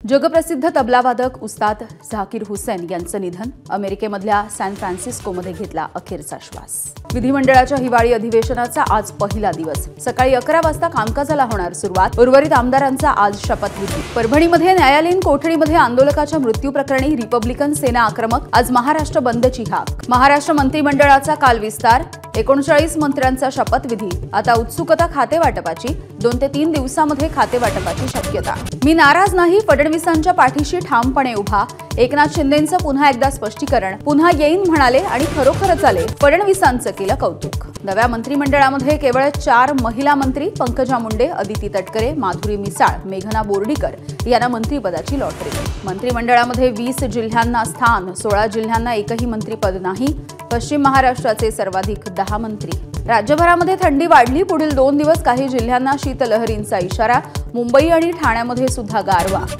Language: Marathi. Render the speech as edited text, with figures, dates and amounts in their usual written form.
जगप्रसिद्ध तबलावादक उस्ताद झाकीर हुसैन यांचं निधन। अमेरिकेमधल्या सॅन फ्रान्सिस्कोमध्ये घेतला अखेरचा श्वास। विधिमंडळाच्या हिवाळी अधिवेशनाचा आज पहिला दिवस। सकाळी 11 वाजता कामकाजाला होणार सुरुवात। उर्वरित आमदारांचा आज शपथविधी। परभणीमध्ये न्यायालयीन कोठडीमध्ये आंदोलकाच्या मृत्यू प्रकरणी रिपब्लिकन सेना आक्रमक। आज महाराष्ट्र बंदची हाक। महाराष्ट्र मंत्रिमंडळाचा काल विस्तार। 39 मंत्र्यांचा शपथविधी। आता उत्सुकता खातेवाटपाची। 2 ते 3 दिवसांमध्ये खातेवाटपाची शक्यता। मी नाराज नाही, फडणवीसांच्या पाठीशी ठामपणे उभा। एकनाथ शिंदेंचं पुन्हा एकदा स्पष्टीकरण। पुन्हा येईन म्हणाले आणि खरोखरच आले। फडणवीसांचं केलं कौतुक। नव्या मंत्रिमंडळामध्ये केवळ 4 महिला मंत्री। पंकजा मुंडे, अदिती तटकरे, माधुरी मिसाळ, मेघना बोर्डीकर यांना मंत्रिपदाची लॉटरी। मंत्रिमंडळामध्ये 20 जिल्ह्यांना स्थान, 16 जिल्ह्यांना एकही मंत्रिपद नाही। पश्चिम महाराष्ट्राचे सर्वाधिक 10 मंत्री। राज्यभरामध्ये थंडी वाढली। पुढील 2 दिवस काही जिल्ह्यांना शीतलहरींचा इशारा। मुंबई आणि ठाण्यामध्ये सुद्धा गारवा।